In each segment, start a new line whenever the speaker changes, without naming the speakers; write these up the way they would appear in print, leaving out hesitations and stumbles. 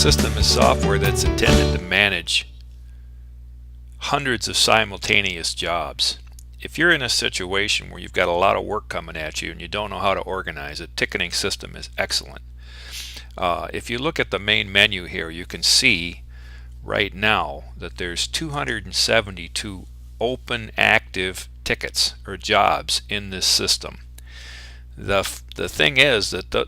system is software that's intended to manage hundreds of simultaneous jobs. If you're in a situation where you've got a lot of work coming at you and you don't know how to organize it, ticketing system is excellent. If you look at the main menu here, you can see right now that there's 272 open active tickets or jobs in this system. The thing is that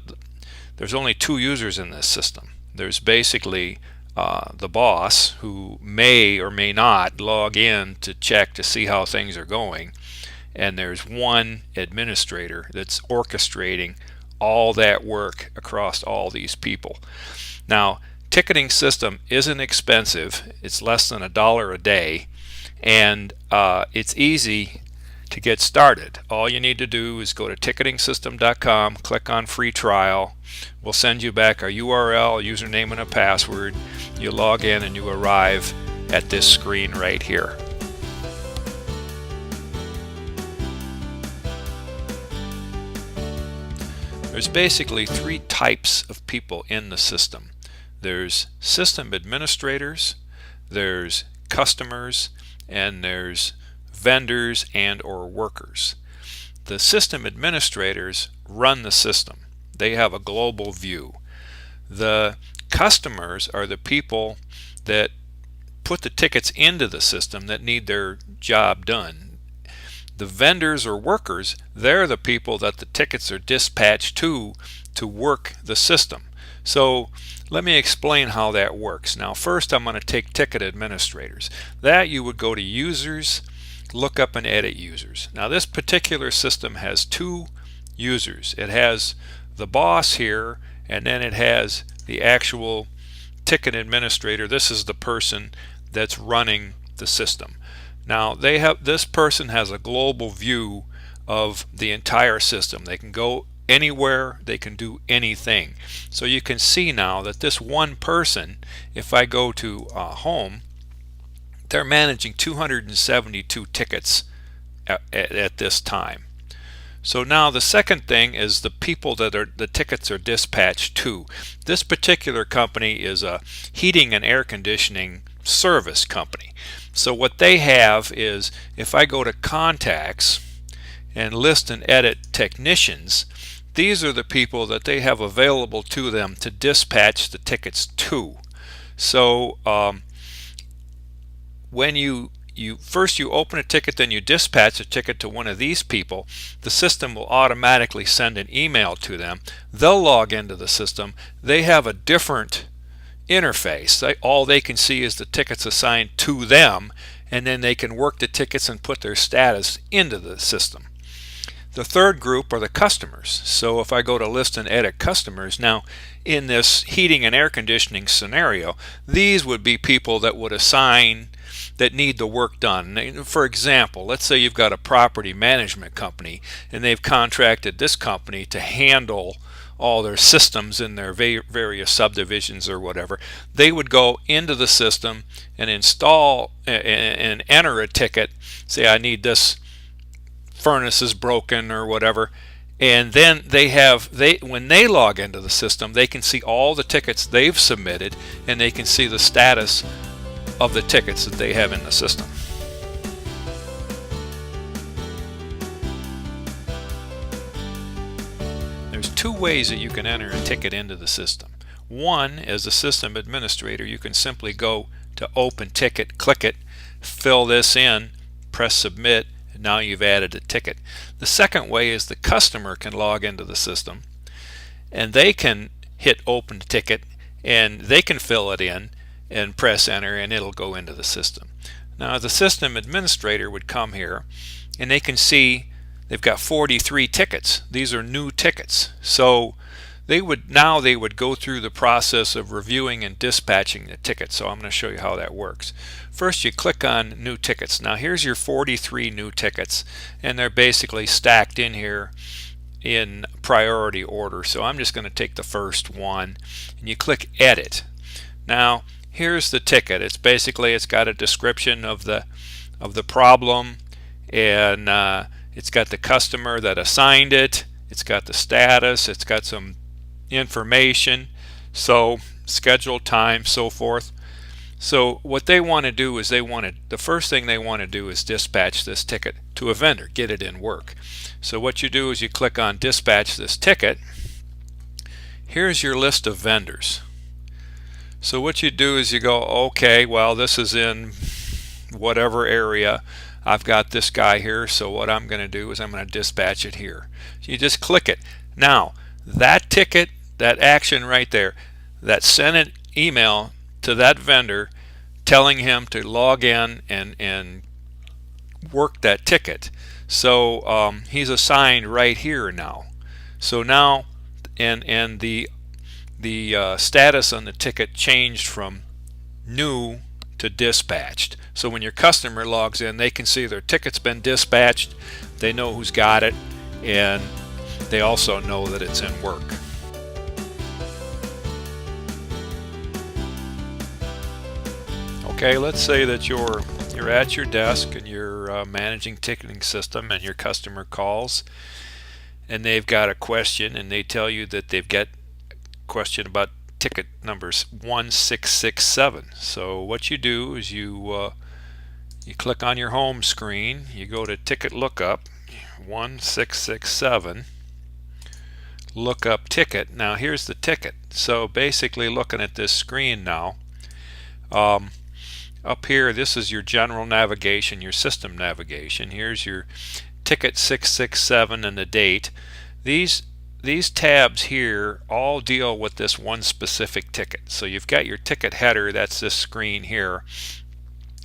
there's only two users in this system. There's basically the boss, who may or may not log in to check to see how things are going, and there's one administrator that's orchestrating all that work across all these people. Now, ticketing system isn't expensive. It's less than $1 a day, and it's easy to get started. All you need to do is go to ticketingsystem.com, click on free trial. We'll send you back a URL, username, and a password. You log in and you arrive at this screen right here. There's basically three types of people in the system. There's system administrators, there's customers, and there's vendors and or workers. The system administrators run the system. They have a global view. The customers are the people that put the tickets into the system that need their job done. The vendors or workers, they're the people that the tickets are dispatched to work the system. So let me explain how that works. Now first I'm going to take ticket administrators. That you would go to users, look up and edit users. Now this particular system has two users. It has the boss here, and then it has the actual ticket administrator. This is the person that's running the system. Now this person has a global view of the entire system. They can go anywhere, they can do anything. So you can see now that this one person, if I go to home, they're managing 272 tickets at this time. So now the second thing is the people that the tickets are dispatched to. This particular company is a heating and air conditioning service company. So what they have is, if I go to contacts and list and edit technicians, these are the people that they have available to them to dispatch the tickets to. So when you first open a ticket, then you dispatch a ticket to one of these people, the system will automatically send an email to them. They'll log into the system. They have a different interface. All they can see is the tickets assigned to them, and then they can work the tickets and put their status into the system. The third group are the customers. So if I go to list and edit customers, now in this heating and air conditioning scenario, these would be people that would assign that need the work done. For example, let's say you've got a property management company and they've contracted this company to handle all their systems in their various subdivisions or whatever. They would go into the system and install and enter a ticket, say I need this furnace is broken or whatever, and then when they log into the system, they can see all the tickets they've submitted, and they can see the status of the tickets that they have in the system. There's two ways that you can enter a ticket into the system. One, as a system administrator, you can simply go to open ticket, click it, fill this in, press submit, and now you've added a ticket. The second way is the customer can log into the system and they can hit open ticket and they can fill it in and press enter, and it'll go into the system. Now the system administrator would come here and they can see they've got 43 tickets. These are new tickets. So they would go through the process of reviewing and dispatching the tickets. So I'm going to show you how that works. First you click on new tickets. Now here's your 43 new tickets, and they're basically stacked in here in priority order. So I'm just going to take the first one, and you click edit. Now here's the ticket. It's got a description of the problem, and it's got the customer that assigned it, it's got the status, it's got some information. So schedule, time, so forth. So what they want to do is the first thing they want to do is dispatch this ticket to a vendor, get it in work. So what you do is you click on dispatch this ticket. Here's your list of vendors. So what you do is you go, okay, well, this is in whatever area. I've got this guy here, so what I'm going to do is I'm going to dispatch it here. So you just click it. Now that ticket, that action right there, that sent an email to that vendor telling him to log in and work that ticket. So he's assigned right here now. So now and the status on the ticket changed from new to dispatched. So when your customer logs in, they can see their ticket's been dispatched, they know who's got it, and they also know that it's in work. Okay, let's say that you're at your desk and you're managing ticketing system, and your customer calls and they've got a question, and they tell you that they've got a question about ticket numbers 1667. So what you do is you click on your home screen, you go to ticket lookup 1667, look up ticket. Now here's the ticket. So basically, looking at this screen now, up here, this is your general navigation, your system navigation. Here's your ticket 667 and the date. These tabs here all deal with this one specific ticket. So you've got your ticket header, that's this screen here.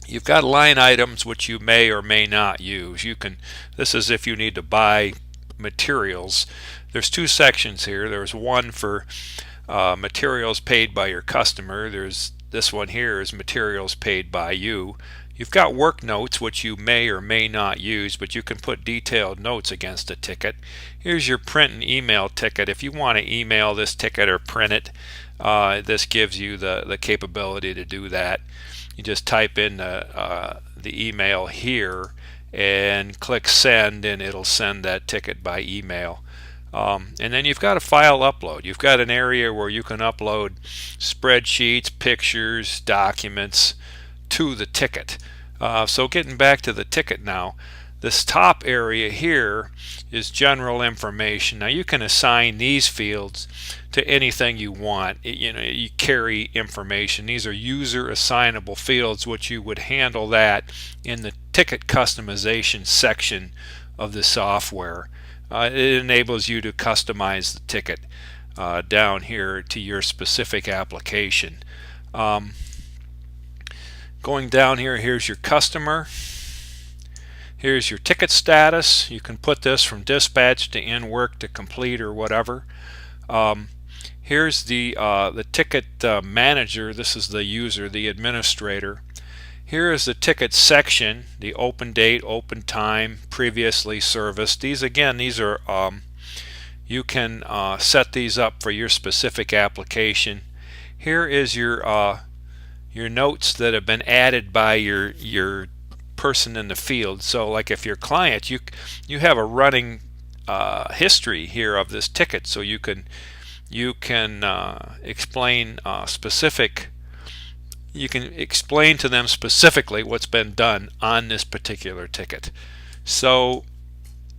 You've got line items which you may or may not use. This is if you need to buy materials. There's two sections here. There's one for materials paid by your customer. There's this one here is materials paid by you. You've got work notes which you may or may not use, but you can put detailed notes against a ticket. Here's your print and email ticket. If you want to email this ticket or print it, this gives you the capability to do that. You just type in the email here and click send, and it'll send that ticket by email. And then you've got a file upload. You've got an area where you can upload spreadsheets, pictures, documents to the ticket. So getting back to the ticket now, this top area here is general information. Now you can assign these fields to anything you want. You carry information. These are user assignable fields, which you would handle that in the ticket customization section of the software. It enables you to customize the ticket down here to your specific application. Going down here, here's your customer. Here's your ticket status. You can put this from dispatch to in work to complete or whatever. Here's the ticket manager. This is the user, the administrator. Here is the ticket section, the open date, open time, previously serviced. These are you can set these up for your specific application. Here is your notes that have been added by your person in the field. So like if your client, you have a running history here of this ticket, so you can explain you can explain to them specifically what's been done on this particular ticket. So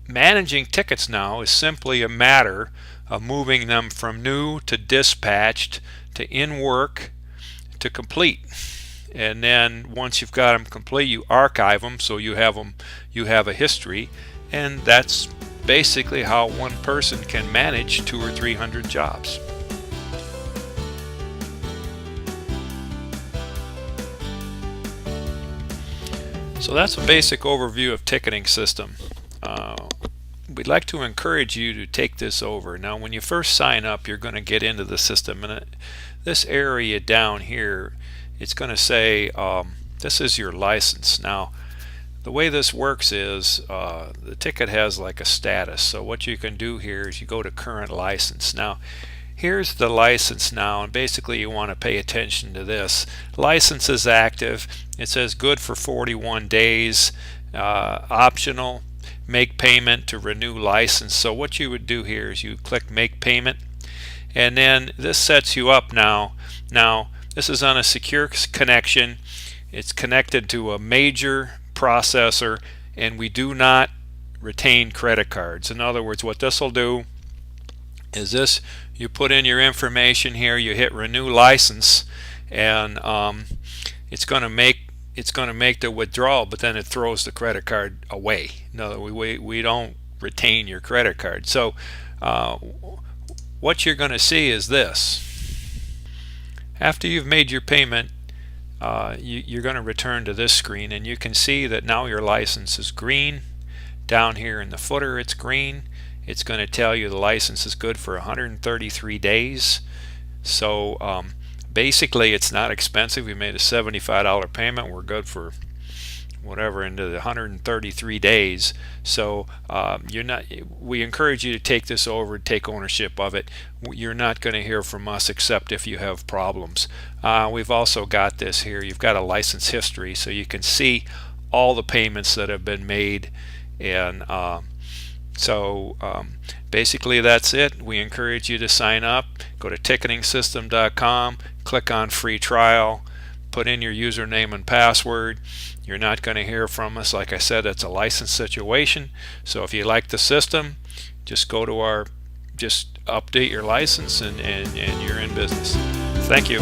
managing tickets now is simply a matter of moving them from new to dispatched to in work to complete. And then once you've got them complete, you archive them, so you have a history, and that's basically how one person can manage 200 or 300 jobs. So that's a basic overview of ticketing system. We'd like to encourage you to take this over. Now when you first sign up, you're going to get into the system, and this area down here, it's going to say this is your license. Now the way this works is the ticket has like a status. So what you can do here is you go to current license. Now here's the license now, and basically you want to pay attention to this. License is active. It says good for 41 days. Optional, make payment to renew license. So what you would do here is you click make payment, and then this sets you up now. Now this is on a secure connection. It's connected to a major processor, and we do not retain credit cards. In other words, what this will do is this: you put in your information here, you hit renew license, and it's going to make the withdrawal, but then it throws the credit card away. No, we don't retain your credit card. So what you're going to see is this: after you've made your payment, you're going to return to this screen, and you can see that now your license is green. Down here in the footer it's green. It's going to tell you the license is good for 133 days. So basically it's not expensive. We made a $75 payment. We're good for whatever into the 133 days. So we encourage you to take this over, take ownership of it. You're not going to hear from us except if you have problems. We've also got this here. You've got a license history, so you can see all the payments that have been made. And basically that's it. We encourage you to sign up. Go to ticketing-system.com, click on free trial, put in your username and password. You're not going to hear from us. Like I said, it's a license situation. So if you like the system, just go to just update your license, and you're in business. Thank you.